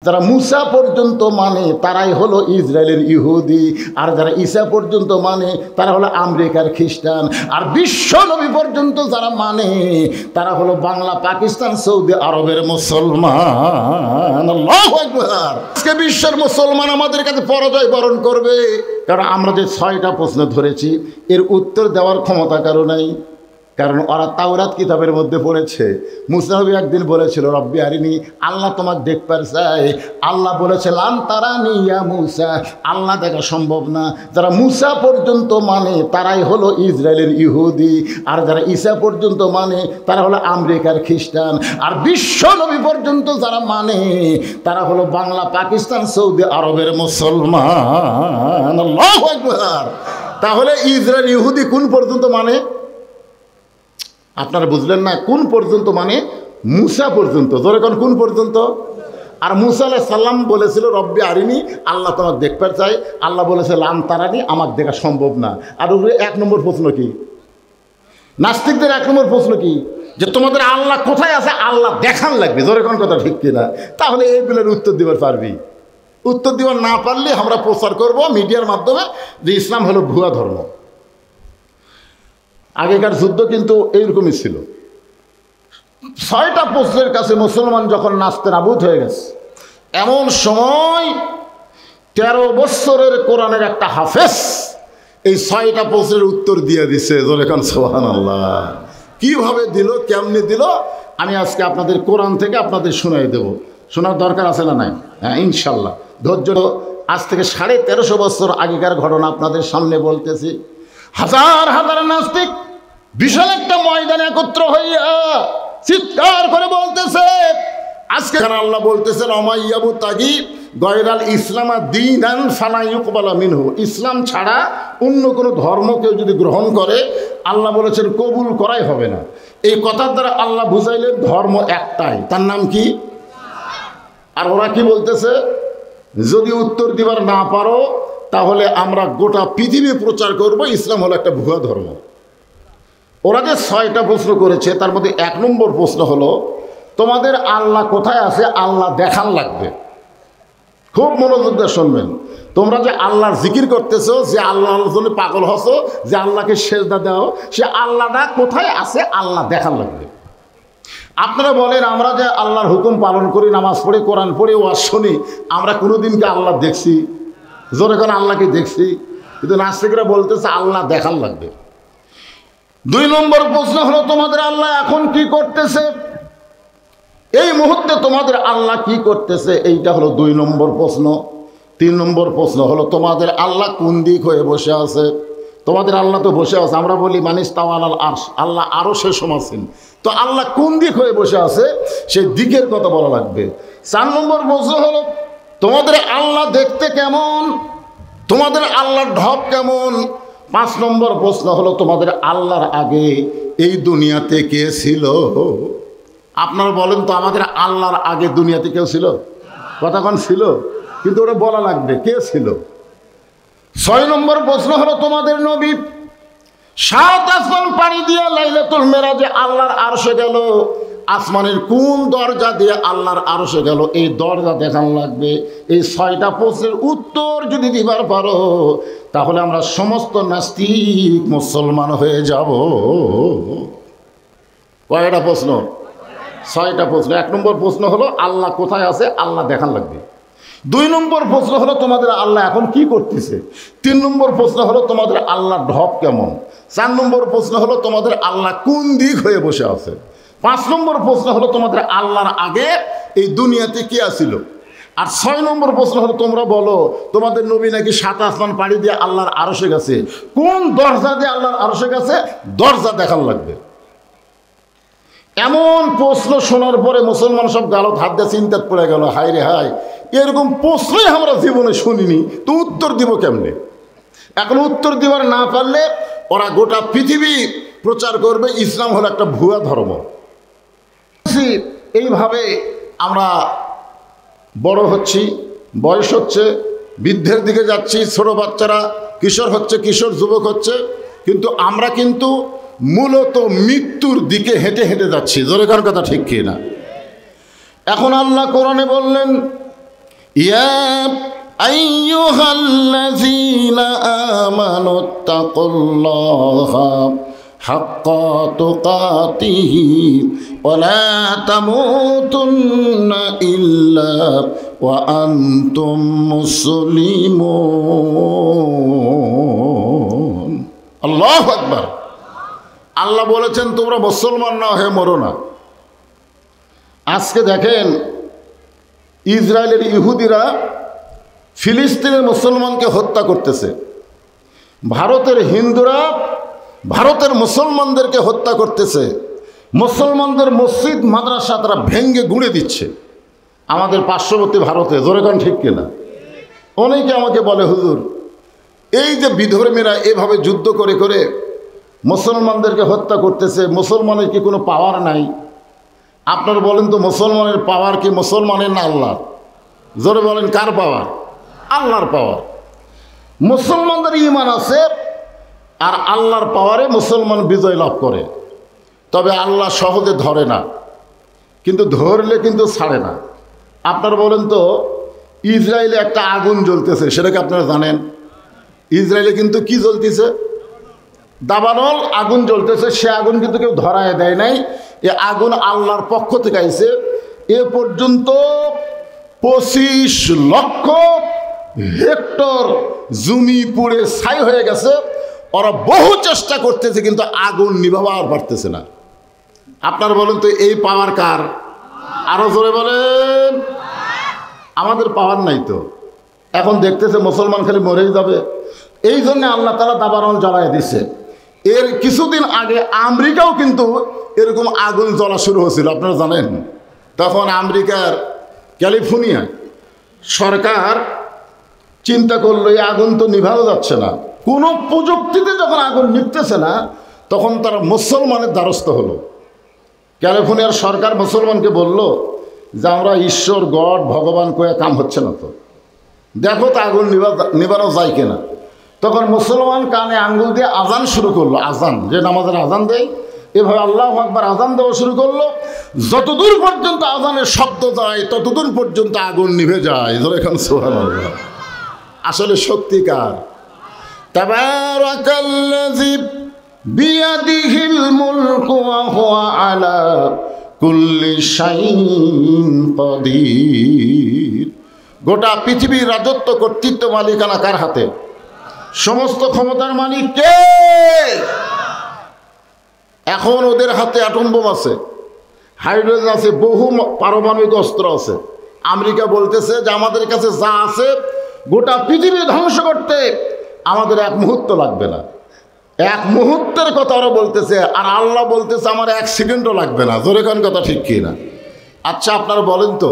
যারা মুসা পর্যন্ত মানে তারাই হলো ইসরায়েলের ইহুদি, আর যারা ঈসা পর্যন্ত মানে তারা হলো আমেরিকার খ্রিস্টান, আর বিশ্ব নবী পর্যন্ত যারা মানে তারা হলো বাংলা, পাকিস্তান, সৌদি আরবের মুসলমান। আল্লাহু আকবার। আজকে বিশ্বের মুসলমান আমাদের কাছে পরাজয় বরণ করবে, কারণ আমরা যে 6টা প্রশ্ন ধরেছি এর উত্তর দেওয়ার ক্ষমতা কারো নাই। কারণ ওরা তাওরাত কিতাবের মধ্যে পড়েছে। মুসা নবী একদিন বলেছিল রব্বি আরিনি, আল্লাহ তোমাকে দেখবার চাই। আল্লাহ বলেছে লান তারানি ইয়া মুসা, আল্লাহ দেখা সম্ভব না। যারা মুসা পর্যন্ত মানে তারাই হলো ইসরায়েলের ইহুদি, আর যারা ঈসা পর্যন্ত মানে তারা হলো আমেরিকার খ্রিস্টান, আর বিশ্ব নবী পর্যন্ত যারা মানে তারা হলো বাংলা, পাকিস্তান, সৌদি আরবের মুসলমান। আল্লাহু আকবার। তাহলে ইসরায়েল ইহুদি কোন পর্যন্ত মানে? আপনারা বুঝলেন না? কোন পর্যন্ত মানে? মুসা পর্যন্ত। জোরে কোন পর্যন্ত? আর মুসা আলাইহিস সালাম বলেছিল রব্বি আরিনি, আল্লাহ তোমাকে দেখতে চাই। আল্লাহ বলেছে লান তারানি, আমাকে দেখা সম্ভব না। আর ওগুলো 1 নম্বর প্রশ্ন কি? নাস্তিকদের 1 নম্বর প্রশ্ন কি? যে তোমাদের আল্লাহ কোথায় আছে, আল্লাহ দেখান লাগবে। জোরে কোন কথা ঠিক কিনা? তাহলে এইগুলোর উত্তর দিবার পারবি? উত্তর দিবার না পারলে আমরা প্রচার করব মিডিয়ার মাধ্যমে যে ইসলাম হলো ভুয়া ধর্ম। আগেকার যুদ্ধ কিন্তু এইরকমই ছিল। 6টা প্রশ্নের কাছে মুসলমান যখন নাস্তে নাবুদ হয়ে গেছে, এমন সময় 13 বছরের কোরআনের একটা হাফেজ এই 6টা প্রশ্নের উত্তর দিয়ে দিছে। যখন সুবহানাল্লাহ। কিভাবে দিল, কেমনে দিল, আমি আজকে আপনাদের কোরআন থেকে আপনাদের শোনাই দেব। শোনার দরকার আছে না নাই? হ্যাঁ, ইনশাল্লাহ। ধৈর্য। আজ থেকে 1350 বছর আগেকার ঘটনা আপনাদের সামনে বলতেছি। হাজার হাজার নাস্তিক বিশাল একটা ময়দানে একত্র হইয়া চিৎকার করে বলতেছে, আজকে আল্লাহ বলতেছেন অমাইয়াবু তাগি গয়রাল ইসলাম দীনান ফালা ইউকবালা মিনহু, ইসলাম ছাড়া অন্য কোনো ধর্ম কেউ যদি গ্রহণ করে আল্লাহ বলেছেন কবুল করাই হবে না। এই কথার দ্বারা আল্লাহ বুঝাইলেন ধর্ম একটাই, তার নাম কি? আর ওরা কি বলতেছে, যদি উত্তর দিবার না পারো তাহলে আমরা গোটা পৃথিবী প্রচার করব ইসলাম হলো একটা ভুয়া ধর্ম। ওরা যে 6টা প্রশ্ন করেছে তার মধ্যে 1 নম্বর প্রশ্ন হলো তোমাদের আল্লাহ কোথায় আছে, আল্লাহ দেখান লাগবে। খুব মনোযোগ দিয়ে শুনবেন। তোমরা যে আল্লাহর জিকির করতেছো, যে আল্লাহর জন্য পাগল হছো, যে আল্লাহকে সেজদা দাও, সে আল্লাহটা কোথায় আছে আল্লাহ দেখান লাগবে। আপনারা বলেন আমরা যে আল্লাহর হুকুম পালন করি, নামাজ পড়ি, কোরআন পড়ি, ওয়াজ শুনি, আমরা কোনোদিনকে আল্লাহ দেখছি? জোরে করে আল্লাহকে দেখছি? কিন্তু নাস্তিকরা বলতেছে আল্লাহ দেখান লাগবে। 2 নম্বর প্রশ্ন হলো তোমাদের আল্লাহ এখন কি করতেছে, এই মুহূর্তে তোমাদের আল্লাহ কি করতেছে, এইটা হলো 2 নম্বর প্রশ্ন। 3 নম্বর প্রশ্ন হলো তোমাদের আল্লাহ কোন দিক হয়ে বসে আছে। তোমাদের আল্লাহ তো বসে আছে, আমরা বলি মানিস তাওয়ালাল আরশ, আল্লাহ আরশের সমাসীন। তো আল্লাহ কোন দিক হয়ে বসে আছে সেই দিকের কথা বলা লাগবে। 4 নম্বর প্রশ্ন হলো তোমাদের আল্লাহ দেখতে কেমন, তোমাদের আল্লাহর ঢপ কেমন। 5 নম্বর প্রশ্ন হলো তোমাদের আল্লাহর আগে এই দুনিয়াতে কে ছিল। আপনারা বলেন তো আমাদের আল্লাহর আগে দুনিয়াতে কেউ ছিল? কতক্ষণ ছিল? কিন্তু ওরা বলা লাগবে কে ছিল। 6 নম্বর প্রশ্ন হলো তোমাদের নবী 7 আসমান পাড়ি দিয়ে লাইলাতুল মেরাজে আল্লাহর আরশে গেল, আসমানের কোন দরজা দিয়ে আল্লাহর আরশে গেল, এই দরজা দেখান লাগবে। এই 6টা প্রশ্নের উত্তর যদি দিবার পারো তাহলে আমরা সমস্ত নাস্তিক মুসলমান হয়ে যাব। কয়টা প্রশ্ন? 6টা প্রশ্ন। 1 নম্বর প্রশ্ন হলো আল্লাহ কোথায় আছে, আল্লাহ দেখান লাগবে। 2 নম্বর প্রশ্ন হলো তোমাদের আল্লাহ এখন কি করতেছে। 3 নম্বর প্রশ্ন হলো তোমাদের আল্লাহর ঢপ কেমন। 4 নম্বর প্রশ্ন হলো তোমাদের আল্লাহ কোন দিক হয়ে বসে আছে। 5 নম্বর প্রশ্ন হলো তোমাদের আল্লাহর আগে এই দুনিয়াতে কে আসিল। আর 6 নম্বর প্রশ্ন হলো তোমরা বলো তোমাদের নবী নাকি 7 আসমান পাড়ি দিয়ে আল্লাহর আরশে গেছে, কোন দরজা দিয়ে আল্লাহর আরশে গেছে, দরজা দেখান লাগবে। এমন প্রশ্ন শোনার পরে মুসলমান সব গালত হাত দিয়ে চিন্তাত পড়ে গেল, হায় রে হায়, এরকম প্রশ্নই আমরা জীবনে শুনিনি, তো উত্তর দিব কেমনে। এখন উত্তর দিবার না পারলে ওরা গোটা পৃথিবী প্রচার করবে ইসলাম হলো একটা ভুয়া ধর্ম। এইভাবে আমরা বড় হচ্ছি, বয়স হচ্ছে, বৃদ্ধের দিকে যাচ্ছি, ছোট বাচ্চারা কিশোর হচ্ছে, কিশোর যুবক হচ্ছে, কিন্তু আমরা কিন্তু মূলত মৃত্যুর দিকে হেঁটে হেঁটে যাচ্ছি। জোরে কার কথা ঠিক কি না? এখন আল্লাহ কোরআনে বললেন ইয়া আইয়ুহাল্লাযীনা আমানুত্তাকুল্লাহা হাক্কা তুকাতিহি ওয়া লা তামুতুন্না ইল্লা ওয়া আনতুম মুসলিমুন। আল্লাহু আকবার। আল্লাহ বলেছেন তোমরা মুসলমান না হয়ে মরো না। আজকে দেখেন ইসরায়েলের ইহুদিরা ফিলিস্তিনের মুসলমানকে হত্যা করতেছে, ভারতের হিন্দুরা ভারতের মুসলমানদেরকে হত্যা করতেছে, মুসলমানদের মসজিদ মাদ্রাসা তারা ভেঙ্গে গুঁড়ে দিচ্ছে আমাদের পার্শ্ববর্তী ভারতে। জোরে কোন ঠিক কিনা? অনেকে আমাকে বলে হুজুর এই যে বিধর্মীরা এভাবে যুদ্ধ করে করে মুসলমানদেরকে হত্যা করতেছে, মুসলমানের কি কোনো পাওয়ার নাই? আপনারা বলেন তো মুসলমানের পাওয়ার কি মুসলমানের না আল্লাহর? জোরে বলেন কার পাওয়ার? আল্লাহর পাওয়ার। মুসলমানদের ঈমান আছে আর আল্লাহর পাওয়ারে মুসলমান বিজয় লাভ করে। তবে আল্লাহ সহজে ধরে না, কিন্তু ধরলে কিন্তু ছাড়ে না। আপনারা বলেন তো ইসরায়েলে একটা আগুন জ্বলতেছে, সেটা কি আপনারা জানেন? ইসরায়েলে কিন্তু কি জ্বলতেছে? দাবানল আগুন জ্বলতেছে। সে আগুন কিন্তু কেউ ধরায় দেয় নাই, এ আগুন আল্লাহর পক্ষ থেকে আইছে। এ পর্যন্ত 25 লক্ষ হেক্টর জমি পুড়ে ছাই হয়ে গেছে। ওরা বহু চেষ্টা করতেছে কিন্তু আগুন নিভাবার পারতেছে না। আপনারা বলেন তো এই পাওয়ার কার? আরো জোরে বলেন। আমাদের পাওয়ার নাই তো। এখন দেখতেছে মুসলমান খালি মরেই যাবে, এই জন্য আল্লাহ তাআলা দাবানল জ্বালায় দিছে। এর কিছুদিন আগে আমেরিকাও কিন্তু এরকম আগুন জ্বলা শুরু হয়েছিল, আপনারা জানেন। তখন আমেরিকার ক্যালিফোর্নিয়া সরকার চিন্তা করলো এই আগুন তো নিভানো যাচ্ছে না, কোনো প্রযুক্তিতে যখন আগুন নিভতেছে না তখন তারা মুসলমানের দ্বারস্থ হলো। ক্যালিফোর্নিয়ার সরকার মুসলমানকে বলল যে আমরা ঈশ্বর গড ভগবান কয়ে কাম হচ্ছে না, তো দেখো তো আগুন নিভানো যায় কিনা। তখন মুসলমান কানে আঙ্গুল দিয়ে আজান শুরু করলো, আজান যে নামাজের আজান দেয়, এভাবে আল্লাহু আকবার আজান দেওয়া শুরু করলো। যতদূর পর্যন্ত আজানের শব্দ যায় ততদূর পর্যন্ত আগুন নিভে যায়। এখানে সুবহানাল্লাহ। আসলে শক্তি কার? তাবারাকাল্লাযী বিয়াদিহিল মুলকু ওয়া হুয়া আলা কুল্লি শাইইন কাদির। গোটা পৃথিবীর রাজত্ব কর্তৃত্ব মালিকানা কার হাতে? সমস্ত ক্ষমতার মালিক কে? এখন ওদের হাতে অ্যাটম বোম আছে, হাইড্রোজেন আছে, বহু পারমাণবিক অস্ত্র আছে। আমেরিকা বলতেছে যে আমাদের কাছে যা আছে গোটা পৃথিবী ধ্বংস করতে আমাদের এক মুহূর্ত লাগবে না। এক মুহূর্তের কথা ওরা বলতেছে, আর আল্লাহ বলতেছে আমার 1 সেকেন্ডও লাগবে না। জোরে কোন কথা ঠিক কি না? আচ্ছা আপনারা বলেন তো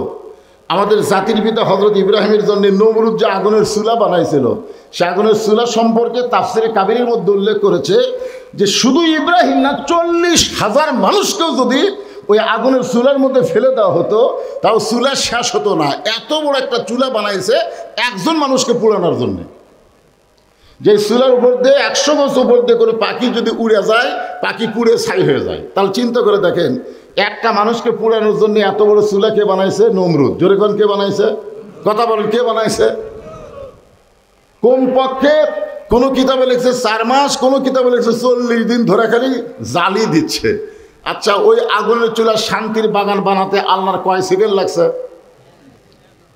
আমাদের জাতির পিতা হযরত ইব্রাহিমের জন্য নমরুদ যে আগুনের চুলা বানাইছিল, সে আগুনের চুলা সম্পর্কে তাফসিরে কাবীরের মধ্যে উল্লেখ করেছে যে শুধু ইব্রাহিম না 40,000 মানুষকেও যদি ওই আগুনের চুলার মধ্যে ফেলে দেওয়া হতো তাও চুলা শেষ হতো না। এত বড় একটা চুলা বানাইছে একজন মানুষকে পোড়ানোর জন্য। যে চুলার উপর দিয়ে 100 বছর উপর দিয়ে কোনো পাখি যদি উড়ে যায়, পাখি পুড়ে ছাই হয়ে যায়। তাহলে চিন্তা করে দেখেন একটা মানুষকে পোড়ানোর জন্য এত বড় চুলা কে বানাইছে? নমরুদ। জোরে কোন কে বানাইছে? কথা বলেন কে বানাইছে? কমপক্ষে কোনো কিতাবে লিখছে 4 মাস, কোনো কিতাবে লিখছে 40 দিন ধরে খালি জ্বালি দিচ্ছে। আচ্ছা ওই আগুনের চুলা শান্তির বাগান বানাতে আল্লাহর কয় সেকেন্ড লাগছে?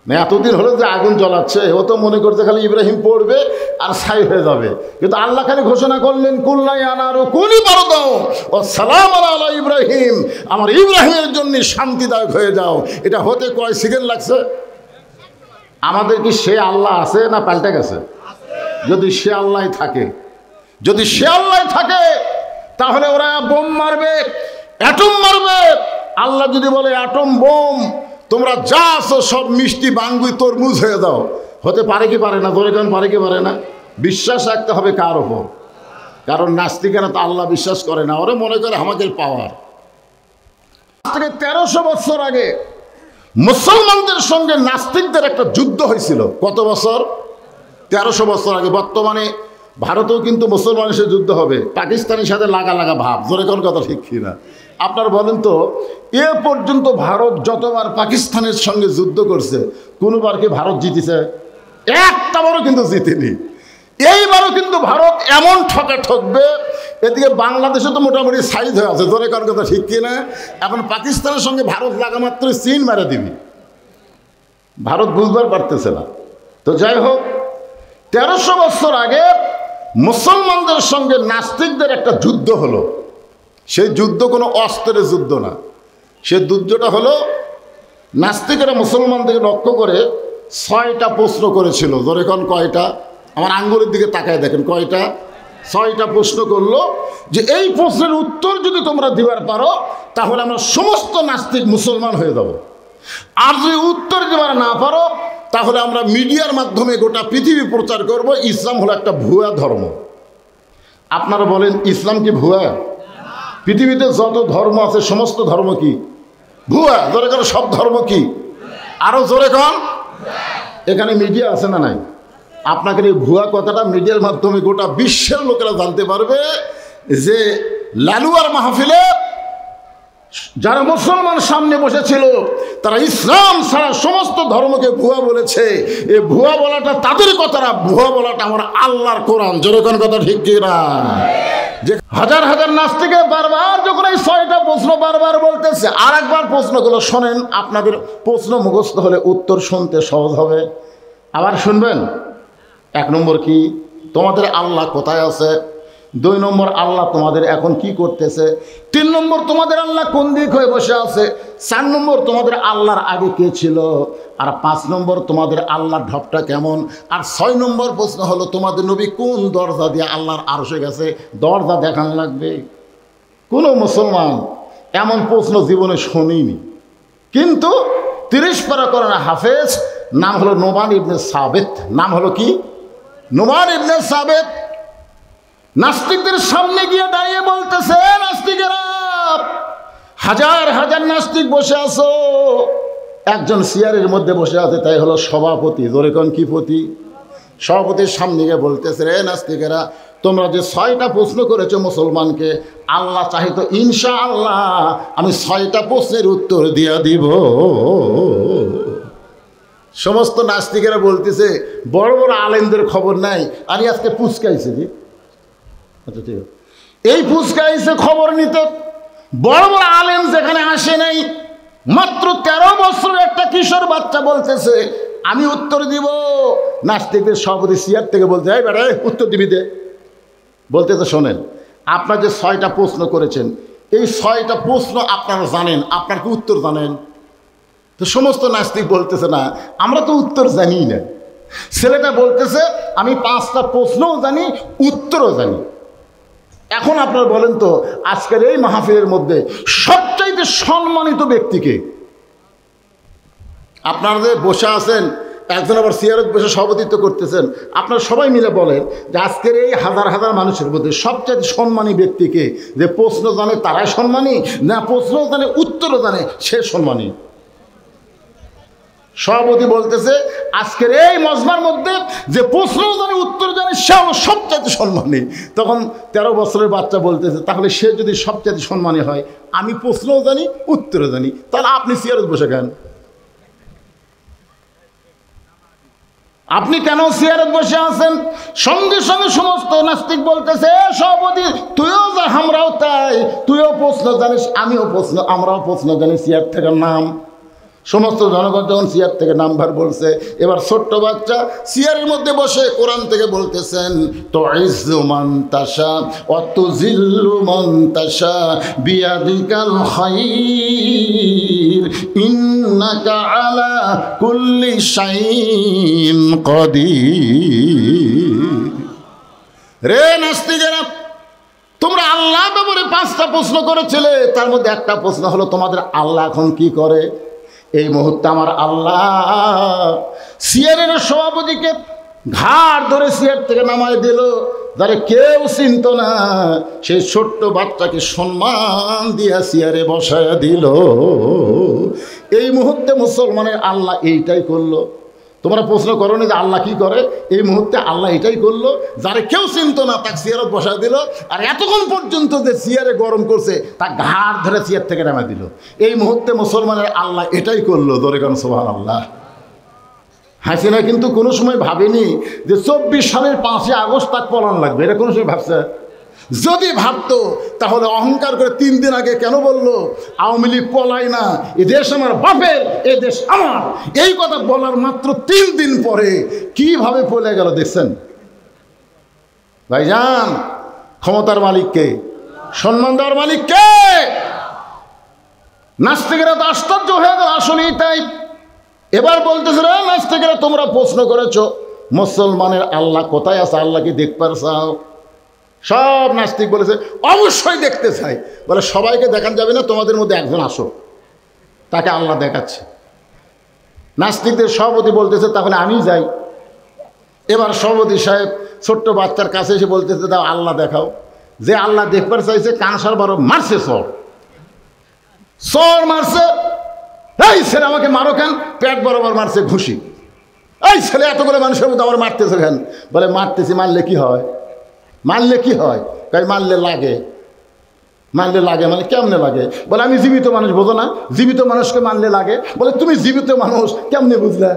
না এতদিন হলো যে আগুন জ্বলাচ্ছে, ও তো মনে করছে খালি ইব্রাহিম পড়বে আর ছাই হয়ে যাবে। কিন্তু আল্লাহ খালি ঘোষণা করলেন কুল্লাই আনারু কুনি বারদাও ওয়া সালামান আলা ইব্রাহিম, আমার ইব্রাহিমের জন্য শান্তিদায়ক হয়ে যাও। এটা হতে কয় সেকেন্ড লাগছে? আমাদের কি সে আল্লাহ আছে না পাল্টে গেছে? যদি সে আল্লাহ থাকে, যদি সে আল্লাহ থাকে তাহলে ওরা বোম মারবে, অ্যাটম মারবে। আল্লাহ যদি বলে অ্যাটম বোম তোমরা যা আছো সব মিষ্টি বাঙ্গুই তরমুজ হয়ে যাও, হতে পারে কি পারে না? ধরে কেন পারে কি পারে না? বিশ্বাস রাখতে হবে কার ওপর? কারণ নাস্তিকেরা তো আল্লাহ বিশ্বাস করে না, ওরা মনে করে আমাদের পাওয়ার। আজ থেকে 1300 বছর আগে মুসলমানদের সঙ্গে নাস্তিকদের একটা যুদ্ধ হয়েছিল। কত বছর? 1300 বছর আগে। বর্তমানে ভারতেও কিন্তু মুসলমানের সাথে যুদ্ধ হবে, পাকিস্তানের সাথে লাগা লাগা ভাব। জোরে কোন কথা ঠিক কিনা? আপনারা বলেন তো, এ পর্যন্ত ভারত যতবার পাকিস্তানের সঙ্গে যুদ্ধ করছে, কোনোবার কি ভারত জিতেছে? একটা বারও কিন্তু জিতেনি। এইবারও কিন্তু ভারত এমন ঠকবে, এদিকে বাংলাদেশে তো মোটামুটি সাইজ হয়ে আছে, ধরে কার কথা ঠিক কিনা? এখন পাকিস্তানের সঙ্গে ভারত লাগা মাত্র চীন মেরে দিবি, ভারত বুঝবার পারতেছে না। তো যাই হোক, 1300 বছর আগে মুসলমানদের সঙ্গে নাস্তিকদের একটা যুদ্ধ হলো। সেই যুদ্ধ কোনো অস্ত্রের যুদ্ধ না, সে যুদ্ধটা হলো নাস্তিকেরা মুসলমানদেরকে লক্ষ্য করে 6টা প্রশ্ন করেছিল। ধরে কোন কয়টা? আমার আঙ্গুলের দিকে তাকায় দেখেন, কয়টা? 6টা প্রশ্ন করলো যে এই প্রশ্নের উত্তর যদি তোমরা দিবার পারো তাহলে আমরা সমস্ত নাস্তিক মুসলমান হয়ে যাব, আর যদি উত্তর দেবার না পারো তাহলে আমরা মিডিয়ার মাধ্যমে গোটা পৃথিবী প্রচার করব ইসলাম হলো একটা ভুয়া ধর্ম। আপনারা বলেন, ইসলাম কি ভুয়া? পৃথিবীতে যত ধর্ম আছে সমস্ত ধর্ম কি ভুয়া? জোরে করে সব ধর্ম কি? আরো জোরে কন। এখানে মিডিয়া আছে না নাই? আপনাকে এই ভুয়া কথাটা মিডিয়ার মাধ্যমে গোটা বিশ্বের লোকেরা জানতে পারবে যে লালুয়ার মাহফিলে যারা মুসলমান সামনে বসেছিল তারা ইসলাম ছাড়া সমস্ত ধর্মকে ভুয়া বলেছে। এই ভুয়া বলাটা তাদের কথা না, ভুয়া বলাটা আমার আল্লাহর কোরআন। যেরকম কথা ঠিক কিনা? যে হাজার হাজার নাস্তিকে বারবার যখন এই 6টা প্রশ্ন বারবার বলতেছে, আর একবার প্রশ্নগুলো শোনেন, আপনাদের প্রশ্ন মুখস্থ হলে উত্তর শুনতে সহজ হবে। আবার শুনবেন। 1 নম্বর কি? তোমাদের আল্লাহ কোথায় আছে? 2 নম্বর, আল্লাহ তোমাদের এখন কি করতেছে? 3 নম্বর, তোমাদের আল্লাহ কোন দিক হয়ে বসে আছে? 4 নম্বর, তোমাদের আল্লাহর আগে কে ছিল? আর 5 নম্বর, তোমাদের আল্লাহর ঢপটা কেমন? আর 6 নম্বর প্রশ্ন হলো, তোমাদের নবী কোন দরজা দিয়ে আল্লাহর আরশে গেছে? দরজা দেখানো লাগবে। কোনো মুসলমান এমন প্রশ্ন জীবনে শুনিনি, কিন্তু 30 পারা করেন হাফেজ, নাম হলো নোমান ইবনে সাবেত। নাম হলো কি? নোমান ইবনে সাবেত। নাস্তিকদের সামনে গিয়ে দাঁড়িয়ে বলতেছে, নাস্তিকেরা, হাজার হাজার নাস্তিক বসে আছো, একজন চেয়ারের মধ্যে বসে আছে, তাই হলো সভাপতি। জোরে কোন কি পতি? সভাপতির সামনে গিয়ে বলতেছে, রে নাস্তিকেরা, তোমরা যে 6টা প্রশ্ন করেছো মুসলমানকে, আল্লাহ চাহিত ইনশাআল্লাহ আমি 6টা প্রশ্নের উত্তর দিয়ে দিব। সমস্ত নাস্তিকেরা বলতেছে, বড় বড় আলেমদের খবর নাই, আমি আজকে পুচকাইছি। আচ্ছা ঠিক আছে, এই পুচকাইছে খবর নিতে। বড় বড় আলেম যেখানে আসে নাই, মাত্র 13 বছরের একটা কিশোর বাচ্চা বলতেছে আমি উত্তর দিব। নাস্তিকদের সভাপতি চেয়ার থেকে বলতে, এই বেটা উত্তর দিবি দে। বলতেছে, শোনেন, আপনার যে 6টা প্রশ্ন করেছেন, এই 6টা প্রশ্ন আপনারা জানেন, আপনার কি উত্তর জানেন? তো সমস্ত নাস্তিক বলতেছে, না, আমরা তো উত্তর জানি না। ছেলেটা বলতেছে, আমি 5টা প্রশ্নও জানি, উত্তরও জানি। এখন আপনারা বলেন তো, আজকের এই মাহফিলের মধ্যে সবচাইতে সম্মানিত ব্যক্তিকে? আপনারা যে বসে আছেন, একজন আবার চেয়ারে বসে সভাপতিত্ব করতেছেন, আপনারা সবাই মিলে বলেন যে আজকের এই হাজার হাজার মানুষের মধ্যে সবচাইতে সম্মানী ব্যক্তিকে? যে প্রশ্ন জানে তারাই সম্মানী, না প্রশ্ন জানে উত্তরও জানে সে সম্মানী? সভাপতি বলতেছে, আজকের এই মজমার মধ্যে যে প্রশ্ন জানে উত্তর জানে সে হলো সবচাইতে সম্মানী। তখন 13 বছরের বাচ্চা বলতেছে, তাহলে সে যদি সবচাইতে সম্মানী হয়, আমি প্রশ্নও জানি উত্তরও জানি, তাহলে আপনি চেয়ারে বসে কেন? আপনি কেন চেয়ারে বসে আছেন? সঙ্গে সঙ্গে সমস্ত নাস্তিক বলতেছে, সভাপতি তুইও যা, আমরাও তাই, তুইও প্রশ্ন জানিস, আমিও প্রশ্ন, আমরাও প্রশ্ন জানি, চেয়ার থেকে নাম। সমস্ত জনগণ যখন চেয়ার থেকে নাম্বার বলছে, এবার ছোট্ট বাচ্চা চেয়ারের মধ্যে বসে কোরআন থেকে বলতেছেন, তো ইজ্জু মান তাশা ওয়া তুযিল্লু মান তাশা বিয়াদিকাল খায়র ইন্নাকা আলা কুল্লি শাইইন কাদির। রে নাস্তিকেরা, তোমরা আল্লাহ ব্যাপারে 5টা প্রশ্ন করেছিলে, তার মধ্যে একটা প্রশ্ন হলো তোমাদের আল্লাহ এখন কি করে? এই মুহূর্তে আমার আল্লাহ চেয়ারের সভাপতিকে ঘাড় ধরে চেয়ার থেকে নামায় দিল, যারা কেউ চিনত না, সেই ছোট্ট বাচ্চাকে সম্মান দিয়া চেয়ারে বসায় দিল। এই মুহূর্তে মুসলমানের আল্লাহ এইটাই করলো। তোমরা প্রশ্ন করো নি যে আল্লাহ কি করে? এই মুহূর্তে আল্লাহ এটাই করলো, যারে কেউ চিনত না তাকে চেয়ারত বসায় দিল, আর এতক্ষণ পর্যন্ত যে চেয়ারে গরম করছে তা ঘাড় ধরে চেয়ার থেকে নামা দিল। এই মুহূর্তে মুসলমানের আল্লাহ এটাই করলো। ধরে কেন সুবহানাল্লাহ। হাসিনা কিন্তু কোনো সময় ভাবেনি যে 24 সালের 5ই আগস্ট তাক পলান লাগবে, এটা কোনো সময় ভাবছে? যদি ভাবতো তাহলে অহংকার করে 3 দিন আগে কেন বললো আওয়ামী লীগ পলাই না, এ দেশ আমার বাপের, এ দেশ আমার? এই কথা বলার মাত্র 3 দিন পরে কিভাবে পলে গেল দেখছেন? ভাইজান, ক্ষমতার মালিককে, সম্মান দেওয়ার মালিককে। নাস্তিকেরা তো আশ্চর্য হয়ে গেল, আসলেই তাই। এবার বলতেছে, রে নাস্তিকেরা, তোমরা প্রশ্ন করেছো মুসলমানের আল্লাহ কোথায় আছে, আল্লাহ কি দেখবার চাও? সব নাস্তিক বলেছে অবশ্যই দেখতে চাই। বলে সবাইকে দেখান যাবে না, তোমাদের মধ্যে একজন আসো, তাকে আল্লাহ দেখাচ্ছে। নাস্তিকদের সভাপতি বলতেছে তাহলে আমি যাই। এবার সভাপতি সাহেব ছোট্ট বাচ্চার কাছে এসে বলতেছে দাও আল্লাহ দেখাও। যে আল্লাহ দেখবার চাইছে কানসার বারো মারছে, চর মারছে। এই ছেলে আমাকে মারো কেন? পেট বরাবর মারছে ঘুষি। এই ছেলে এতগুলো মানুষের মধ্যে আমার মারতেছে কেন? বলে মারতেছি, মারলে কি হয়? মারলে কি হয়? তাই মারলে লাগে। মারলে লাগে মানে কেমনে লাগে? বলে আমি জীবিত মানুষ, বোঝো না? জীবিত মানুষকে মারলে লাগে। বলে তুমি জীবিত মানুষ কেমনে বুঝলে?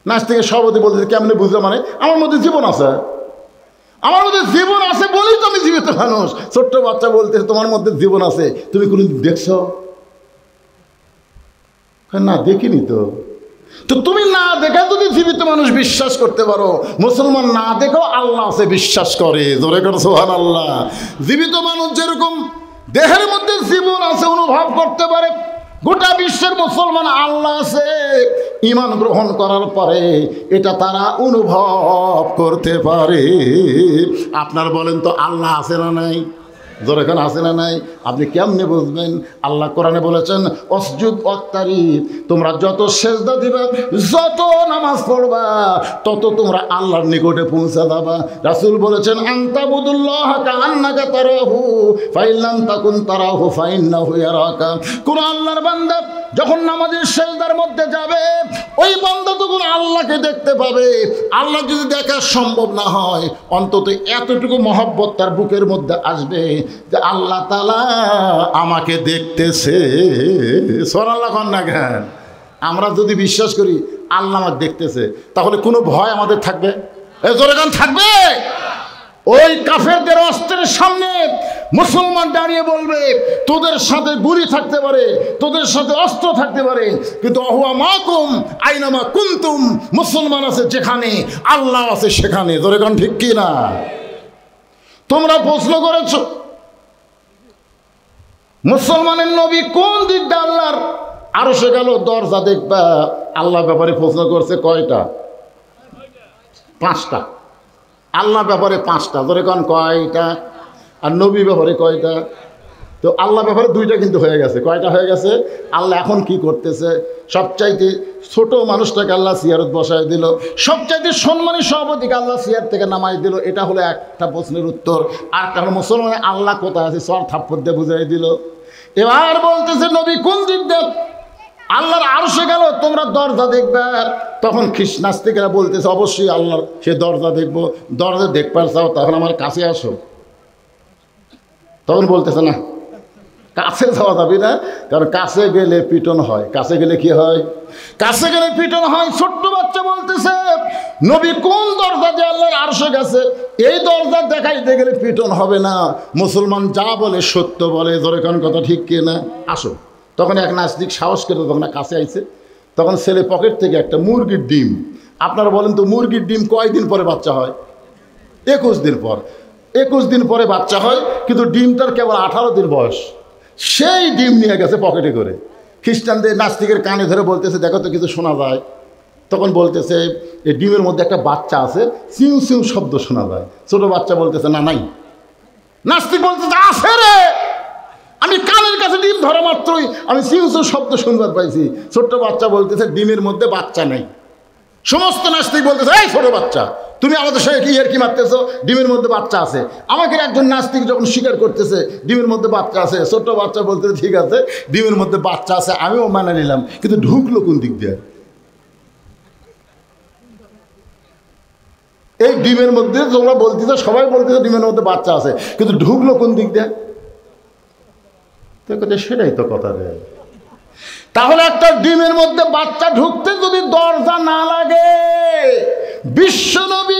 নাস্তিকের সভাপতি বলতেছে কেমনে বুঝলে মানে আমার মধ্যে জীবন আছে, আমার মধ্যে জীবন আছে বলেই তো আমি জীবিত মানুষ। ছোট্ট বাচ্চা বলতেছে তোমার মধ্যে জীবন আছে, তুমি কোনোদিন দেখছো? না দেখিনি তো। তো তুমি না দেখে যদি জীবিত মানুষ বিশ্বাস করতে পারো, মুসলমান না দেখেও আল্লাহ আছে বিশ্বাস করে। জোরে করে সুবহানাল্লাহ। জীবিত মানুষ যেরকম দেহের মধ্যে জীবন আছে অনুভব করতে পারে, গোটা বিশ্বের মুসলমান আল্লাহ আছে ঈমান গ্রহণ করার পরে এটা তারা অনুভব করতে পারে। আপনার বলেন তো আল্লাহ আছে না নাই? জোরে কেন আছে না নাই? আপনি কেমনে বুঝবেন? আল্লাহ কোরআনে বলেছেন অসজুদ ওয়াক্তারিব, তোমরা যত সেজদা দিবে, যত নামাজ পড়বা, তত তোমরা আল্লাহর নিকটে পৌঁছে যাবা। রাসূল বলেছেন আনতাবুদুল্লাহ কাআন্নাকা তারাহু ফাইল্লাম তাকুন তারাহু ফাইন্নাহু ইয়ারাকা। কোন আল্লাহর বান্দা যখন নামাজের সেজদার মধ্যে যাবে, ওই বান্দা তখন আল্লাহকে দেখতে পাবে। আল্লাহ যদি দেখা সম্ভব না হয়, অন্তত এতটুকু মহব্বত তার বুকের মধ্যে আসবে যে আল্লাহ তাআলা আমাকে দেখতেছে। সুবহানাল্লাহ কন্যা জ্ঞান। আমরা যদি বিশ্বাস করি আল্লাহ আমাকে দেখতেছে, তাহলে কোনো ভয় আমাদের থাকবে? এ জোরে গান থাকবে? ওই কাফেরদের অস্ত্রের সামনে মুসলমান দাঁড়িয়ে বলবে তোদের সাথে গুলি থাকতে পারে, তোদের সাথে অস্ত্র থাকতে পারে, কিন্তু আহুয়া মাকুম আইনামা কুনতুম, মুসলমান আছে যেখানে আল্লাহ আছে সেখানে। জোরে গান ঠিক কি না? তোমরা প্রশ্ন করেছ মুসলমানের নবী কোন দিক দিয়ে আল্লাহর আরশে গেল দরজা দেখবা। আল্লাহ ব্যাপারে প্রশ্ন করছে কয়টা? 5টা। আল্লাহ ব্যাপারে 5টা। ধরে কোন কয়টা? আর নবী ব্যাপারে কয়টা? তো আল্লাহ ব্যাপারে 2টা কিন্তু হয়ে গেছে। কয়টা হয়ে গেছে? আল্লাহ এখন কি করতেছে? সবচাইতে ছোট মানুষটাকে আল্লাহ সিয়ারত বসায় দিল, সবচাইতে সম্মানী সভাপতিকে আল্লাহ সিয়ার থেকে নামাই দিল। এটা হলো একটা প্রশ্নের উত্তর। আর একটা হলো মুসলমানের আল্লাহ কোথায় আছে, সর থাপ্পড় দিয়ে বুঝাই দিল। এবার বলতেছে নবী কোন দিক দেখ? আল্লাহর আরশে গেল, তোমরা দরজা দেখবে। তখন নাস্তিকেরা বলতেছে অবশ্যই আল্লাহর সে দরজা দেখবো। দরজা দেখবার চাও তখন আমার কাছে আসো। তখন বলতেছে না, কাছে যাওয়া যাবে না, কারণ কাছে গেলে পিটন হয়। কাছে গেলে কি হয়? কাছে গেলে পিটন হয়। ছোট্ট বাচ্চা বলতেছে নবী কোন দরজা দিয়ে আল্লাহর আরশে গেছে? এই দরজা দেখাইতে গেলে পিটন হবে না। মুসলমান যা বলে সত্য বলে। ধরে কোন কথা ঠিক কি না? আসো। তখন এক নাস্তিক সাহস করে তখন কাছে আইছে। তখন ছেলে পকেট থেকে একটা মুরগির ডিম, আপনারা বলেন তো মুরগির ডিম কয়দিন পরে বাচ্চা হয়? 21 দিন পর। 21 দিন পরে বাচ্চা হয়, কিন্তু ডিমটার কেবল 18 দিন বয়স। সেই ডিম নিয়ে গেছে পকেটে করে। খ্রিস্টানদের নাস্তিকের কানে ধরে বলতেছে দেখো তো কিছু শোনা যায়। তখন বলতেছে এই ডিমের মধ্যে একটা বাচ্চা আছে, সিউ সিউ শব্দ শোনা যায়। ছোট বাচ্চা বলতেছে না নাই। নাস্তিক বলতেছে আছে রে, আমি কানের কাছে ডিম ধরা মাত্রই আমি সিউ সিউ শব্দ শুনবার পাইছি। ছোট্ট বাচ্চা বলতেছে ডিমের মধ্যে বাচ্চা নেই। সমস্ত নাস্তিক বলতেছে এই ছোট বাচ্চা তুমি আমাদের সঙ্গে কি কি মারতেছো? ডিমের মধ্যে বাচ্চা আছে। আমাকে একজন নাস্তিক যখন স্বীকার করতেছে ডিমের মধ্যে বাচ্চা আছে, ছোট্ট বাচ্চা বলতেছে ঠিক আছে ডিমের মধ্যে বাচ্চা আছে, আমিও মানে নিলাম, কিন্তু ঢুকলো কোন দিক দিয়ে? এই ডিমের মধ্যে তোমরা বলতেছো, সবাই বলতেছো ডিমের মধ্যে বাচ্চা আছে, কিন্তু ঢুকলো কোন দিক দিয়ে? সেটাই তো কথা রে। তাহলে একটা ডিমের মধ্যে বাচ্চা ঢুকতে যদি দরজা না লাগে, বিশ্বনবী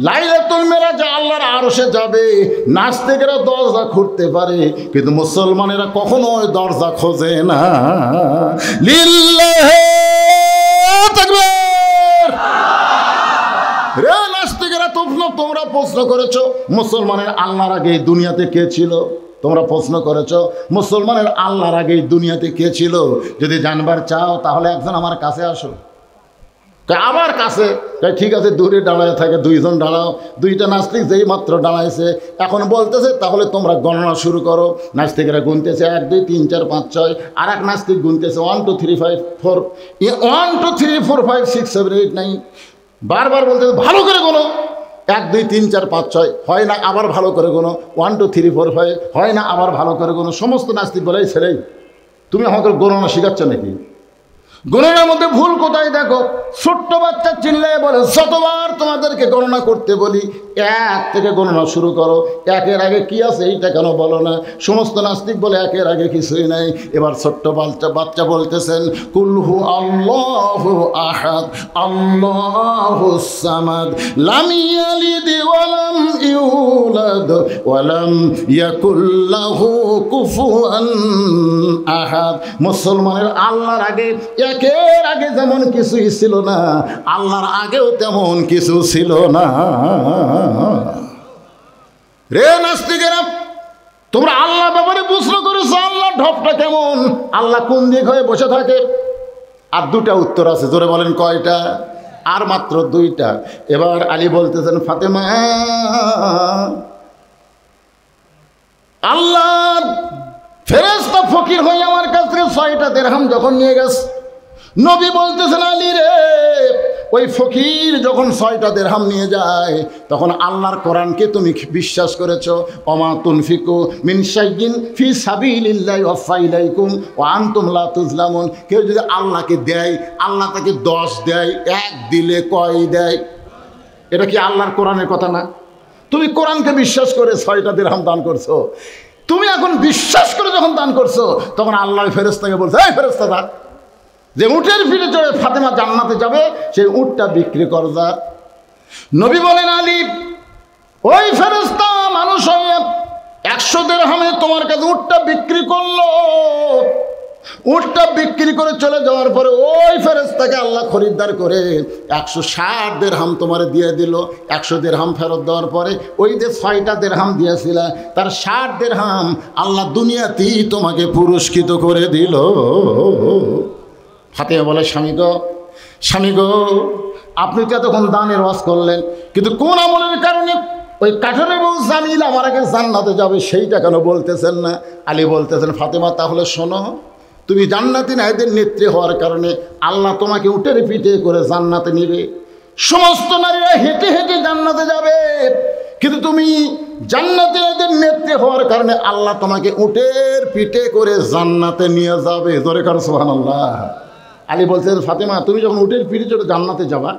লাইলাতুল মেরাজে আল্লাহর আরশে যাবে, নাস্তিকেরা দরজা খুঁড়তে পারে, কিন্তু মুসলমানেরা কখনো দরজা খোঁজে না। লিল্লাহি তাকবীর। রে নাস্তিকেরা, তোমরা প্রশ্ন করেছো মুসলমানের আল্লাহর আগে দুনিয়াতে কে ছিল? তোমরা প্রশ্ন করেছো মুসলমানের আল্লাহর আগে দুনিয়াতে কে ছিল? যদি জানবার চাও তাহলে একজন আমার কাছে আসো। আমার কাছে ঠিক আছে, দূরে দাঁড়ায় থাকে, দুইজন দাঁড়াও। দুইটা নাস্তিক যেই মাত্র দাঁড়াইছে, এখন বলতেছে তাহলে তোমরা গণনা শুরু করো। নাস্তিকেরা গুনতেছে 1 2 3 4 5 6, আর এক নাস্তিক গুনতেছে 1 2 3 5 4, 1 2 3 4 5 6 7 8 9, বারবার বলতেছে ভালো করে গোনো, 1 2 3 4 5 6 হয় না, আবার ভালো করে গোনো, 1 2 3 4 5 হয় না, আবার ভালো করে গোনো। সমস্ত নাস্তিক বলে ছেলেই তুমি আমাদের গণনা শেখাচ্ছ নাকি? গণনার মধ্যে ভুল কোথায় দেখো? ছোট্ট বাচ্চা চিল্লায় বলে যতবার তোমাদেরকে গণনা করতে বলি 1 থেকে গণনা শুরু করো, 1-এর আগে কি আছে এইটা কেন বলো না? সমস্ত নাস্তিক বলে 1-এর আগে কিছুই নাই। এবার ছোট্ট বাচ্চা বলতেছেন কুলহু আল্লাহু আহাদ আল্লাহুস সামাদ লাম ইয়ালিদ ওয়া লাম ইউলাদ ওয়া লাম ইয়াকুল লাহু কুফুয়ান আহাদ। মুসলমানের আল্লাহর আগে, একের আগে যেমন কিছুই ছিল না, আল্লাহর আগেও তেমন কিছু ছিল না। রে নাস্তিকেরা, তোমরা আল্লাহ ব্যাপারে প্রশ্ন করেছো আল্লাহ ঢপটা কেমন, আল্লাহ কোন দিক হয়ে বসে থাকে? আর 2টা উত্তর আছে, জোরে বলেন কয়টা? আর মাত্র 2টা। এবার আলী বলতেছেন ফাতেমা, আল্লাহ ফেরেশতা ফকির হয়ে আমার কাছ থেকে 6টা দিরহাম যখন নিয়ে গেছে, নবী বলতেছেন আলী রে, ওই ফকির যখন 6টা দিরহাম নিয়ে যায়, তখন আল্লাহর কোরআনকে তুমি বিশ্বাস করেছো। ওমা তুনফিকু মিন শাইইন ফি সাবিলিল্লাহি ওয়াফা ইলাইকুম ওয়া আনতুম লা তুজলামুন। কেউ যদি আল্লাহকে দেয়, আল্লাহ তাকে 10 দেয়, 1 দিলে কয় দেয়? এটা কি আল্লাহর কোরআনের কথা না? তুমি কোরআনকে বিশ্বাস করে 6টা দিরহাম দান করছো। তুমি এখন বিশ্বাস করে যখন দান করছো, তখন আল্লাহ ফেরেশতাকে বলছে, এই ফেরেশতা, যে উটের পিঠে চড়ে ফাতেমা জান্নাতে যাবে, সেই উটটা বিক্রি কর যা। নবী বলেন আলী, ওই ফেরেশতা মানুষ হয়ে 100 দিরহামে তোমার কাছে উটটা বিক্রি করলো। উটটা বিক্রি করে চলে যাওয়ার পরে ওই ফেরেশতাকে আল্লাহ খরিদ্দার করে 160 দিরহাম তোমার দিয়ে দিল। 100 দিরহাম ফেরত দেওয়ার পরে ওই যে 6টা দিরহাম দিয়েছিল, তার 60 দিরহাম আল্লাহ দুনিয়াতেই তোমাকে পুরস্কৃত করে দিল। ফাতেমা বলে, স্বামী গো, আপনি তো তখন দানের ওয়াজ করলেন, কিন্তু কোন আমলের কারণে ওই কাঠের বউ জামিল আমার আগে জান্নাতে যাবে সেইটা কেন বলতেছেন না? আলী বলতেছেন, ফাতেমা তাহলে শোনো, তুমি জান্নাতি নারীদের নেত্রী হওয়ার কারণে আল্লাহ তোমাকে উটের পিঠে করে জান্নাতে নিবে। সমস্ত নারীরা হেঁটে হেঁটে জান্নাতে যাবে, কিন্তু তুমি জান্নাতি নারীদের নেত্রী হওয়ার কারণে আল্লাহ তোমাকে উটের পিঠে করে জান্নাতে নিয়ে যাবে। জোরে কারো সুবহানাল্লাহ। আলী বলছেন, ফাতেমা তুমি যখন উটের পিঠে চড়ে জান্নাতে যাবা,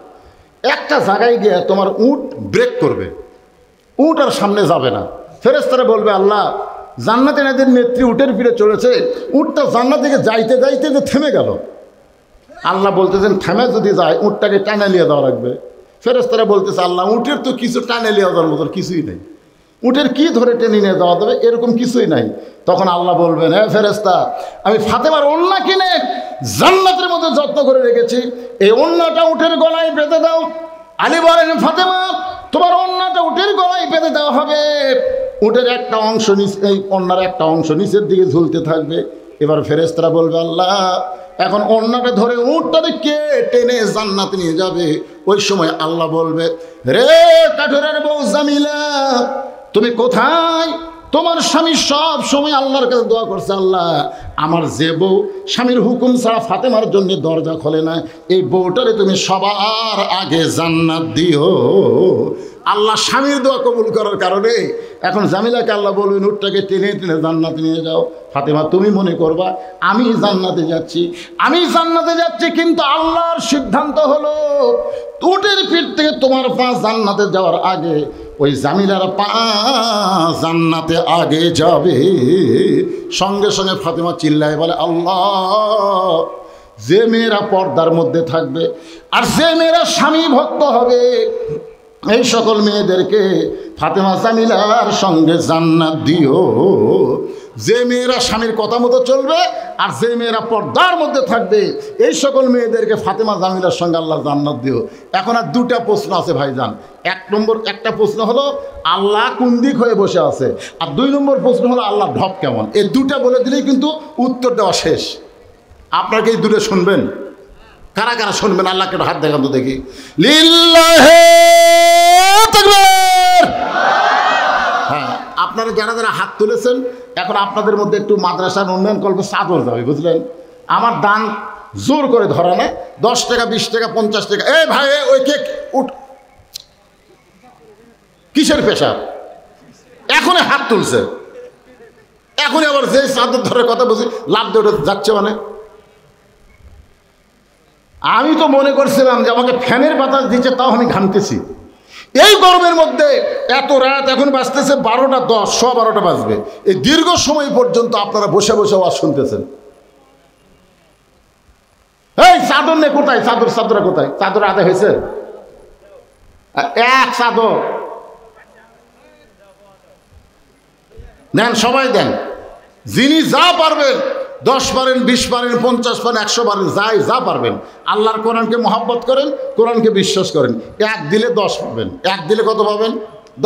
একটা জায়গায় গিয়ে তোমার উট ব্রেক করবে, উট আর সামনে যাবে না। ফেরেশতারা বলবে, আল্লাহ জান্নাতে নারীদের নেত্রী উটের পিঠে চড়েছে, উটটা জান্নাত থেকে যাইতে যাইতে যে থেমে গেল। আল্লাহ বলতেছেন, থেমে যদি যায় উটটাকে টানে নিয়ে দেওয়া লাগবে। ফেরেশতারা বলতেছে, আল্লাহ উটের তো কিছু টানে নিয়ে যাওয়ার মতো কিছুই নেই, উটের কি ধরে টেনে নিয়ে যাওয়া যাবে এরকম কিছুই নাই। তখন আল্লাহ বলবেন, হ্যাঁ ফেরেশতা, আমি ফাতেমার ওড়না কিনে জান্নাতের মধ্যে যত্ন করে রেখেছি, এই ওড়নাটা উটের গলায় বেঁধে দাও। আলী বলেন, ফাতেমা তোমার ওড়নাটা উটের গলায় বেঁধে দেওয়া হবে, উটের একটা অংশ নিচে, এই ওড়নার একটা অংশ নিচের দিকে ঝুলতে থাকবে। এবার ফেরেশতারা বলবে, আল্লাহ এখন ওড়নাটা ধরে উটটাকে কে টেনে জান্নাতে নিয়ে যাবে? ওই সময় আল্লাহ বলবে, রে কাঠের বউ জামিলা, তুমি কোথায়? তোমার স্বামী সব সময় আল্লাহর কাছে দোয়া করছে, আল্লাহ আমার যে বউ স্বামীর হুকুম ছাড়া ফাতেমার জন্য দরজা খোলে না, এই বউটারে তুমি সবার আগে জান্নাত দিও। আল্লাহ স্বামীর দোয়া কবুল করার কারণে এখন জামিলাকে আল্লাহ বলবেন, উটটাকে টেনে টেনে জান্নাতে নিয়ে যাও। ফাতেমা তুমি মনে করবা আমি জান্নাতে যাচ্ছি, কিন্তু আল্লাহর সিদ্ধান্ত হলো উটের পিঠ থেকে তোমার পা জান্নাতে যাওয়ার আগে ওই জামিলার পা জান্নাতে আগে যাবে। সঙ্গে সঙ্গে ফাতেমা চিল্লায় বলে, আল্লাহ, যে মেয়েরা পর্দার মধ্যে থাকবে আর যে মেয়েরা স্বামী ভক্ত হবে, এই সকল মেয়েদেরকে ফাতেমা জামিলার সঙ্গে জান্নাত দিও। যে মেয়েরা স্বামীর কথা মতো চলবে আর যে মেয়েরা পর্দার মধ্যে থাকবে, এই সকল মেয়েদেরকে ফাতেমা জামিলার সঙ্গে আল্লাহ জান্নাত দিও। এখন আর দুটা প্রশ্ন আছে ভাইজান। একটা প্রশ্ন হলো আল্লাহ কোন দিক হয়ে বসে আছে, আর 2 নম্বর প্রশ্ন হলো আল্লাহ ঢপ কেমন। এই দুটা বলে দিলেই কিন্তু উত্তর দেওয়া শেষ। আপনাকে এই দুটো শুনবেন? কারা কারা শুনবেন? আল্লাহকে একটু হাত দেখান তো দেখি। লিল্লাহে তাকবীর। হ্যাঁ, আপনারা যারা যারা হাত তুলেছেন, এখন আপনাদের মধ্যে একটু মাদ্রাসার উন্নয়ন কল্পে চাদর যাবে, বুঝলেন? আমার দান জোর করে ধরা না, 10 টাকা 20 টাকা 50 টাকা। এই ভাই, ওই কেক উঠ, কিসের পেশা? এখনই হাত তুলছে, এখনই আবার যে চাদর ধরার কথা বলছি লাভ দিয়ে যাচ্ছে। মানে আমি তো মনে করছিলাম যে আমাকে ফ্যানের বাতাস দিচ্ছে, তাও আমি ঘামতেছি। এই গরমের মধ্যে এত রাত, এখন বাজতেছে 12টা 10, 12:15 বাজবে। এই দীর্ঘ সময় পর্যন্ত আপনারা বসে বসে আওয়াজ শুনতেছেন। এই চাদর নেই কোথায়? চাদর কোথায়? চাদর আদায় হয়েছে? এক চাদর দেন, সবাই দেন। যিনি যা পারবেন, 10 পারেন, 20 পারেন, 50 পারেন, 100 পারেন, যা পারবেন। আল্লাহর কোরআনকে মহব্বত করেন, কোরআনকে বিশ্বাস করেন। 1 দিলে 10 পাবেন। 1 দিলে কত পাবেন?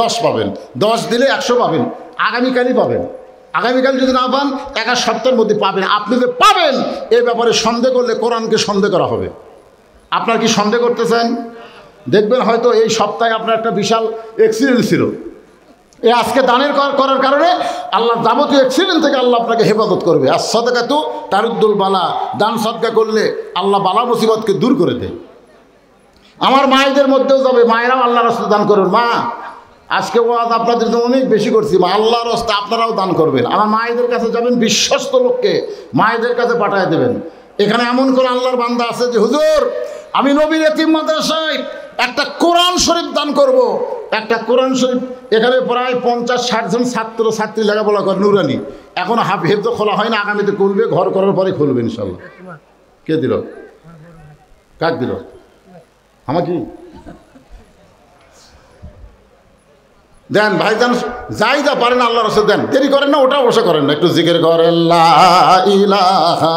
10 পাবেন। 10 দিলে 100 পাবেন। আগামীকালই পাবেন। আগামীকাল যদি না পান, 1 সপ্তাহের মধ্যে পাবেন। আপনি যে পাবেন এই ব্যাপারে সন্দেহ করলে কোরআনকে সন্দেহ করা হবে। আপনার কি সন্দেহ করতেছেন? দেখবেন হয়তো এই সপ্তাহে আপনার একটা বিশাল অ্যাক্সিডেন্ট ছিল। এই আজকে দানের করার কারণে আল্লাহ যাবতীয় অ্যাক্সিডেন্ট থেকে আল্লাহ আপনাকে হেফাজত করবে। আর সাদকাতু তারুদ্দুল বালা, দান সদকা করলে আল্লাহ বালা মুসিবতকে দূর করে দেয়। আমার মায়েদের মধ্যেও যাবে, মায়েরাও আল্লাহর রাস্তায় দান করুন। মা, আজকে ওয়াজ আপনাদের জন্য অনেক বেশি করছি, মা আল্লাহর রাস্তায় আপনারাও দান করবেন। আমার মায়েদের কাছে যাবেন, বিশ্বস্ত লোককে মায়েদের কাছে পাঠিয়ে দেবেন। এখানে এমন করে আল্লাহর বান্দা আছে যে, হুজুর, আমি নবীর এতিম মাদ্রাসায় একটা কোরআন শরীফ দান করব। একটা কোরআন শরীফ, এখানে প্রায় 50-60 জন ছাত্র ছাত্রী লেখাপড়া করে, নুরানি। এখনো হেফজ খোলা হয় না, আগামীতে খুলবে, ঘর করার পরে খুলবে ইনশাল্লাহ। কে দিল? কাক দিল? আমাকে দেন ভাইজান, যাই যা পারেন আল্লাহর রাস্তায় দেন। দেরি করেন না, ওটা অবশ্য করেন না, একটু জিকির করেন। লা ইলাহা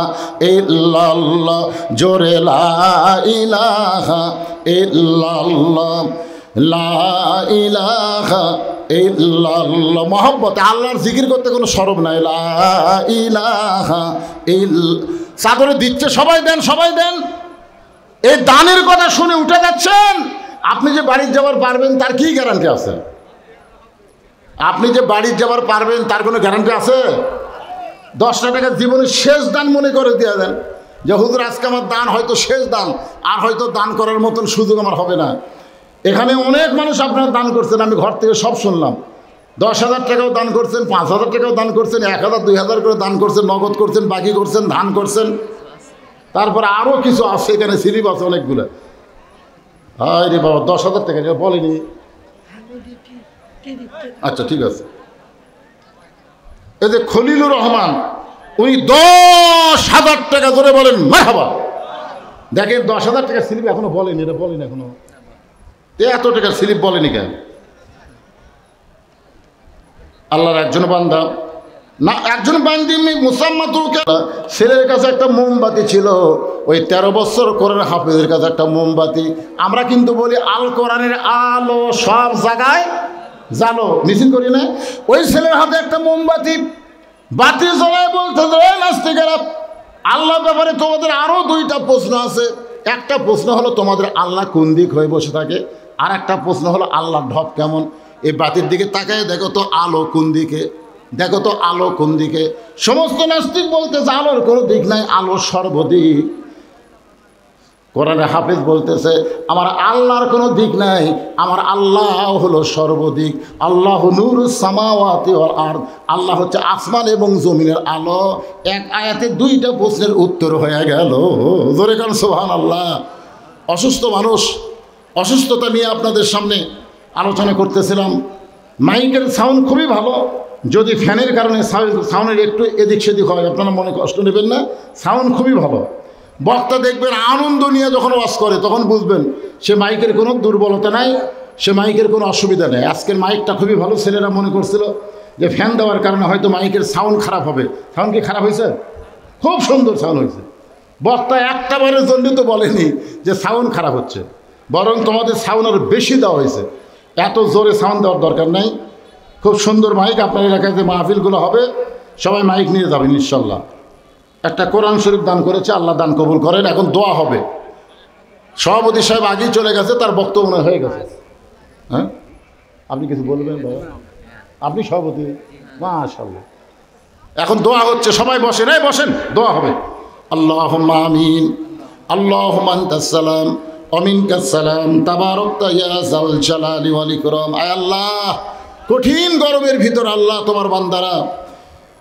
ইল্লাল্লাহ, জোরে লা ইলাহা ইল্লাল্লাহ, লা ইলাহা ইল্লাল্লাহ। মহব্বতে আল্লাহর জিকির করতে কোনো শরম নাই। লা ইলাহা চাদরে দিচ্ছে, সবাই দেন, সবাই দেন। এই দানের কথা শুনে উঠে যাচ্ছেন। আপনি যে বাড়ির যাবার পারবেন তার কি গ্যারান্টি আছে? আপনি যে বাড়ির যাবার পারবেন তার কোনো গ্যারান্টি আছে? 10টা টাকা জীবনের শেষ দান মনে করে দিয়ে দেন যে, হুজুর, আজকে আমার দান হয়তো শেষ দান, আর হয়তো দান করার মতন সুযোগ আমার হবে না। এখানে অনেক মানুষ আপনারা দান করছেন, আমি ঘর থেকে সব শুনলাম। 10,000 টাকাও দান করছেন, 5,000 টাকাও দান করছেন, 1,000 2,000 করে দান করছেন, নগদ করছেন, বাকি করছেন, ধান করছেন। তারপরে আরও কিছু আছে, এখানে স্লিপ আছে অনেকগুলো। হায় রে বাবা, 10,000 টাকা বলেনি। আচ্ছা, ঠিক আছে। এই যে খলিলুর রহমান, উনি 10,000 টাকা ধরে বলেন মারহাবা। দেখেন, 10,000 টাকার স্লিপ এখনো বলেনি, এটা বলেন এখনো। এত টাকার স্লিপ বলেনি কেন? আল্লাহর একজন বান্দা না, একজন বান্দি মুসাম্মাতুল ছেলের কাছে একটা মোমবাতি ছিল। ওই 13 বছর কোরআন হাফেজের কাছে একটা মোমবাতি। আমরা কিন্তু বলি আল কোরআনের আলো সব জায়গায় জানো, মিছিল করি না? ওই ছেলের হাতে একটা মোমবাতি, বাতি জ্বলায় বলতে নাস্তিকেরা, আল্লাহ ব্যাপারে তোমাদের আরও 2টা প্রশ্ন আছে। একটা প্রশ্ন হলো তোমাদের আল্লাহ কোন দিক হয়ে বসে থাকে, আর একটা প্রশ্ন হলো আল্লাহর ঢপ কেমন। এই বাতির দিকে তাকায় দেখো তো আলো কোন দিকে, দেখো তো আলো কোন দিকে। সমস্ত নাস্তিক বলতেছে আলোর কোনো দিক নাই, আলো সর্বদিক। কোরআনে হাফেজ বলতেছে আমার আল্লাহর কোনো দিক নাই, আমার আল্লাহ হলো সর্বদিক। আল্লাহ নূরুস সামাওয়াতি ওয়াল আরদ, আল্লাহ হচ্ছে আসমান এবং জমিনের আলো। এক আয়াতে 2টা প্রশ্নের উত্তর হয়ে গেল। জোরে কান সুবহানাল্লাহ। অসুস্থ মানুষ অসুস্থতা নিয়ে আপনাদের সামনে আলোচনা করতেছিলাম। মাইকের সাউন্ড খুবই ভালো, যদি ফ্যানের কারণে সাউন্ডের একটু এদিক সেদিক হয় আপনারা মনে কষ্ট নেবেন না, সাউন্ড খুবই ভালো। বক্তা দেখবেন আনন্দ নিয়ে যখন ওয়াজ করে তখন বুঝবেন সে মাইকের কোনো দুর্বলতা নাই, সে মাইকের কোনো অসুবিধা নেই। আজকের মাইকটা খুবই ভালো, ছেলেরা মনে করছিল যে ফ্যান দেওয়ার কারণে হয়তো মাইকের সাউন্ড খারাপ হবে। সাউন্ড কি খারাপ হয়েছে? খুব সুন্দর সাউন্ড হয়েছে। বক্তা একটা বারের জন্য তো বলেনি যে সাউন্ড খারাপ হচ্ছে, বরং তোমাদের সাউন্ড আরও বেশি দেওয়া হয়েছে, এত জোরে সাউন্ড দেওয়ার দরকার নাই। খুব সুন্দর মাইক। আপনার এলাকায় যে মাহফিলগুলো হবে সবাই মাইক নিয়ে যাবেন ইনশাল্লাহ। একটা কোরআন শরীফ দান করেছে, আল্লাহ দান কবুল করেন। এখন দোয়া হবে। সভাপতি সাহেব আগেই চলে গেছে, তার বক্তব্য মনে হয়ে গেছে। হ্যাঁ, আপনি কিছু বলবেন ভাই? আপনি সভাপতি, মাশাআল্লাহ। এখন দোয়া হচ্ছে, সবাই বসেন, এই বসেন, দোয়া হবে। আল্লাহুম্মা আমিন, আল্লাহুম্মা আনতাস সালাম ওয়া মিনকাস সালাম, তাবারাকতা ইয়া যাল জালালি ওয়াল ইকরাম। আয় আল্লাহ, কঠিন গরমের ভিতর আল্লাহ তোমার বান্দারা,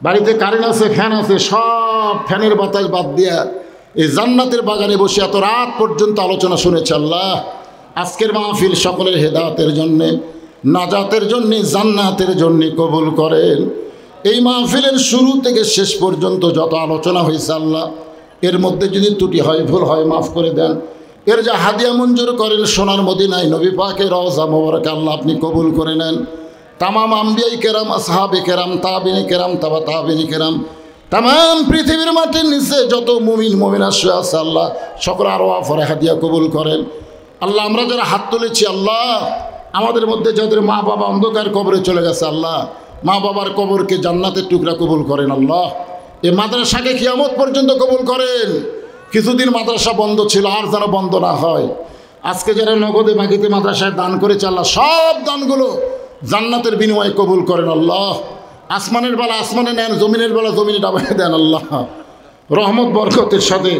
বাড়িতে কারেন্ট আছে, ফ্যান আছে, সব ফ্যানের বাতাস বাদ দিয়া এই জান্নাতের বাগানে বসে এত রাত পর্যন্ত আলোচনা শুনেছে। আল্লাহ, আজকের মাহফিল সকলের হেদায়েতের জন্যে, নাজাতের জন্যে, জান্নাতের জন্যে কবুল করেন। এই মাহফিলের শুরু থেকে শেষ পর্যন্ত যত আলোচনা হয়েছে আল্লাহ, এর মধ্যে যদি ত্রুটি হয়, ভুল হয়, মাফ করে দেন। এর যা হাদিয়া মঞ্জুর করেন সোনার মদিনায় নবী পাকের রওজা মোবারক আল্লাহ আপনি কবুল করে নেন। তামাম আম্বিয়াই কেরাম, আসহাবে কেরাম, তাবিনে কেরাম, তাবা তাবিনে কেরাম, তামাম পৃথিবীর মাটির নিচে যত মুমিন মুমিনা শুয়ে আছে আল্লাহ সকল আরো ফরে হাদিয়া কবুল করেন। আল্লাহ, আমরা যারা হাত তুলেছি আল্লাহ, আমাদের মধ্যে যাদের মা বাবা অন্ধকার কবরে চলে গেছে আল্লাহ, মা বাবার কবরকে জান্নাতের টুকরা কবুল করেন। আল্লাহ, এই মাদ্রাসাকে কিয়ামত পর্যন্ত কবুল করেন। কিছুদিন মাদ্রাসা বন্ধ ছিল, আর যেন বন্ধ না হয়। আজকে যারা নগদে বাকিতে মাদ্রাসায় দান করেছে আল্লাহ, সব দানগুলো জান্নাতের বিনিময়ে কবুল করেন। আল্লাহ, আসমানের বেলা আসমানে নেন, জমিনের বেলা জমিনে ডাবাই দেন। আল্লাহ, রহমত বরকতের সাথে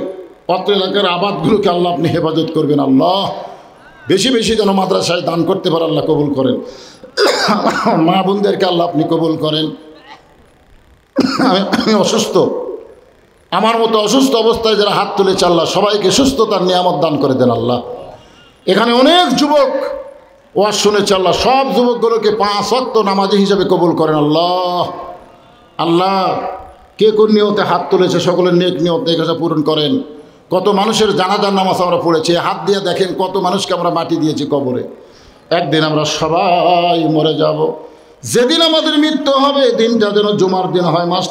অত্র এলাকার আবাদগুলোকে আল্লাহ আপনি হেফাজত করবেন। আল্লাহ, বেশি বেশি যেন মাদ্রাসায় দান করতে পারে আল্লাহ কবুল করেন। মা বোনদেরকে আল্লাহ আপনি কবুল করেন। আমি অসুস্থ, আমার মতো অসুস্থ অবস্থায় যারা হাত তুলেছে আল্লাহ সবাইকে সুস্থতার নিয়ামত দান করে দেন। আল্লাহ, এখানে অনেক যুবক ওয়াজ শুনেছে আল্লাহ, সব যুবকগুলোকে 5 ওয়াক্ত নামাজি হিসাবে কবুল করেন। আল্লাহ, আল্লাহ, কে কোন নিয়তে হাত তুলেছে সকলের নেক নিয়ত নেকাশা পূরণ করেন। কত মানুষের জানাজার নামাজ আমরা পড়েছি, হাত দিয়ে দেখেন কত মানুষকে আমরা মাটি দিয়েছি কবরে। একদিন আমরা সবাই মরে যাব। যেদিন আমাদের মৃত্যু হবে দিনটা যেন জুমার দিন হয়, মাসটা